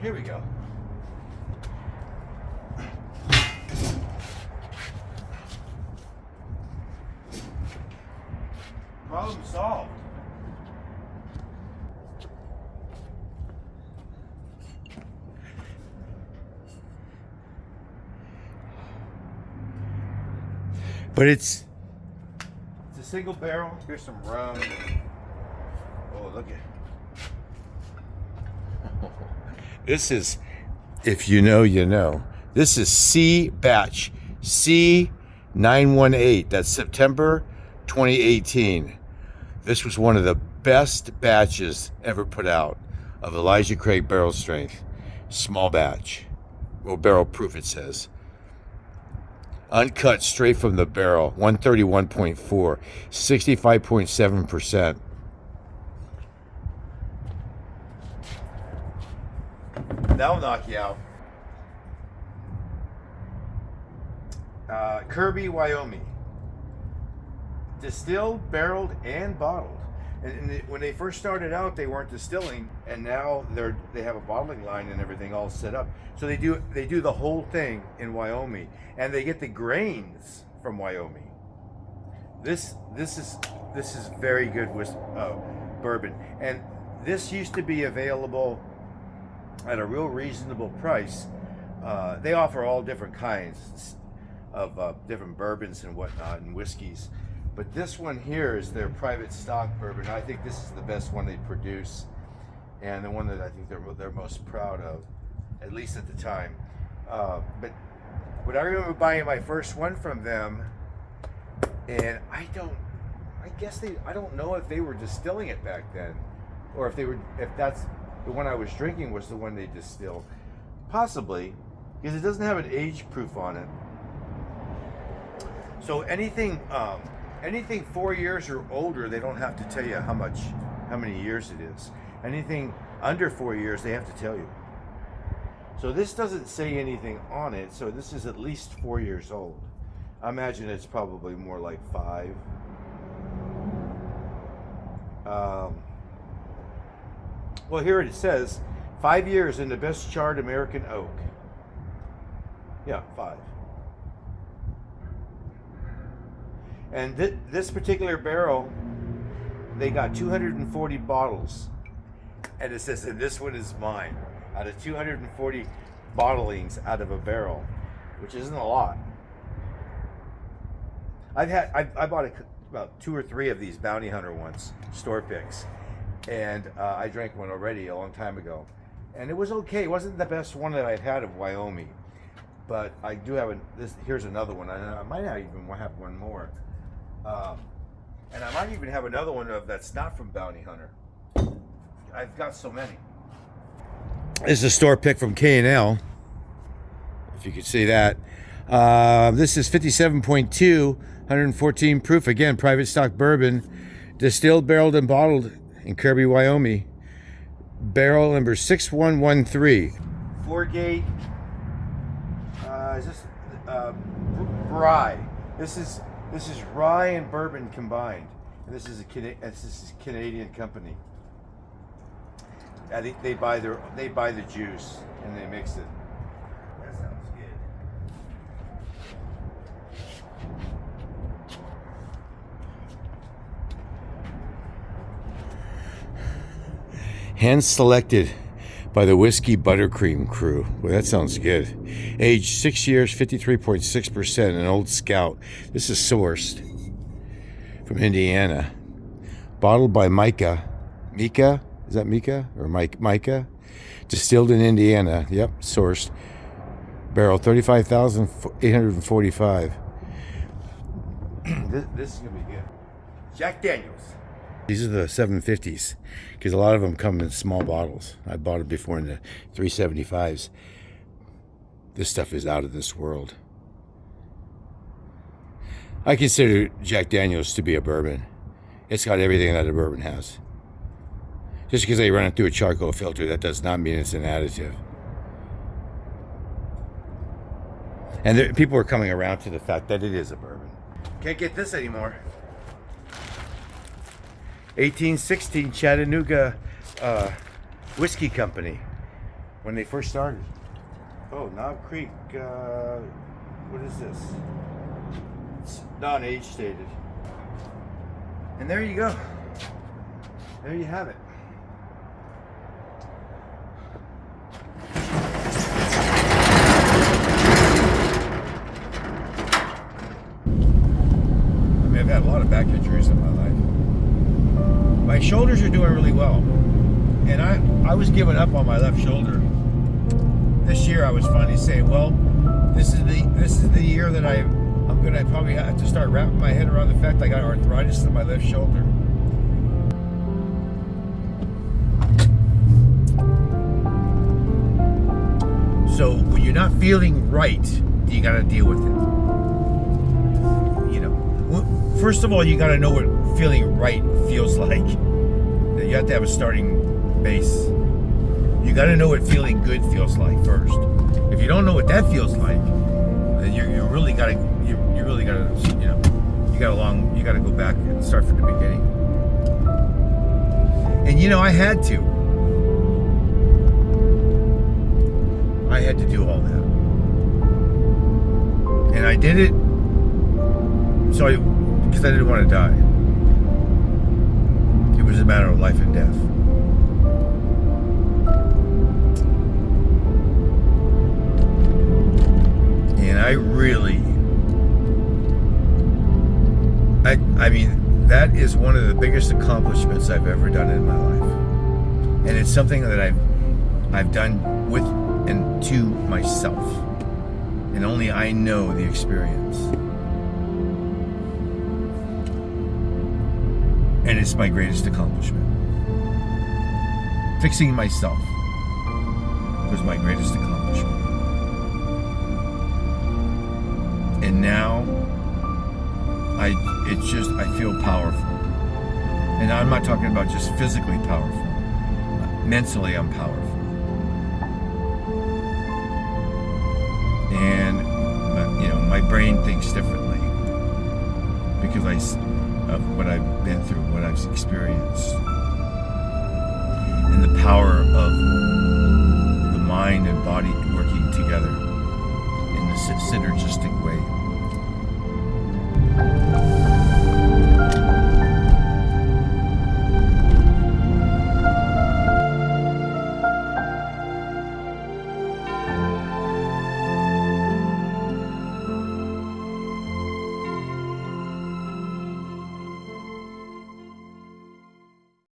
Here we go. Problem solved. But it's a single barrel. Here's some rum. Oh, look at. This is, if you know, you know. This is C batch C918. That's September 2018. This was one of the best batches ever put out of Elijah Craig barrel strength. Small batch. Well, barrel proof it says. Uncut straight from the barrel. 131.4. 65.7%. That'll knock you out. Kirby, Wyoming. Distilled, barreled, and bottled. And when they first started out, they weren't distilling, and now they have a bottling line and everything all set up. So they do the whole thing in Wyoming, and they get the grains from Wyoming. This is very good bourbon, and this used to be available at a real reasonable price. They offer all different kinds of different bourbons and whatnot and whiskeys. But this one here is their private stock bourbon. I think this is the best one they produce, and the one that I think they're most proud of, at least at the time. But when I remember buying my first one from them, and I don't know if they were distilling it back then, or if that's the one I was drinking was the one they distilled. Possibly, because it doesn't have an age proof on it. So anything 4 years or older, they don't have to tell you how many years it is. Anything under 4 years, they have to tell you. So this doesn't say anything on it, so this is at least 4 years old. I imagine it's probably more like 5. Well, here it says, 5 years in the best charred American oak. Yeah, 5. And this particular barrel, they got 240 bottles. And it says, and this one is mine. Out of 240 bottlings out of a barrel, which isn't a lot. I bought about 2 or 3 of these Bounty Hunter ones, store picks. And I drank one already a long time ago. And it was okay. It wasn't the best one that I'd had of Wyoming. But I do have here's another one. I might even have one more. And I might even have another one that's not from Bounty Hunter. I've got so many. This is a store pick from K&L, if you could see that. This is 57.2, 114 proof. Again, private stock bourbon, distilled, barreled, and bottled in Kirby, Wyoming. Barrel number 6113. 4-gate. Is this rye? This is rye and bourbon combined, and this is a Canadian company. I think they buy the juice and they mix it. That sounds good. Hand selected by the Whiskey Buttercream crew. Well, that sounds good. Age 6 years, 53.6%, an old scout. This is sourced from Indiana. Bottled by Micah. Mika? Is that Mika? Or Micah? Distilled in Indiana. Yep, sourced. Barrel 35,845. This is going to be good. Jack Daniels. These are the 750s, because a lot of them come in small bottles. I bought it before in the 375s. This stuff is out of this world. I consider Jack Daniels to be a bourbon. It's got everything that a bourbon has. Just because they run it through a charcoal filter, that does not mean it's an additive. And people are coming around to the fact that it is a bourbon. Can't get this anymore. 1816 Chattanooga Whiskey Company. when they first started. Oh, Knob Creek. What is this? It's non-age stated. And there you go. There you have it. I mean, I've had a lot of back injuries in my life. My shoulders are doing really well. And I was giving up on my left shoulder. This year I was finally saying, well, this is the year that I'm gonna probably have to start wrapping my head around the fact I got arthritis in my left shoulder. So when you're not feeling right, you gotta deal with it. You know, first of all, you gotta know what feeling right feels like. You have to have a starting base. You got to know what feeling good feels like first. If you don't know what that feels like, then you really got to you got to go back and start from the beginning. And you know, I had to do all that, and I did it because I didn't want to die. It was a matter of life and death. And I mean, that is one of the biggest accomplishments I've ever done in my life. And it's something that I've done with and to myself. And only I know the experience. And it's my greatest accomplishment. Fixing myself was my greatest accomplishment. And now I feel powerful. And I'm not talking about just physically powerful. Mentally, I'm powerful. And my brain thinks differently because of what I've been through, what I've experienced.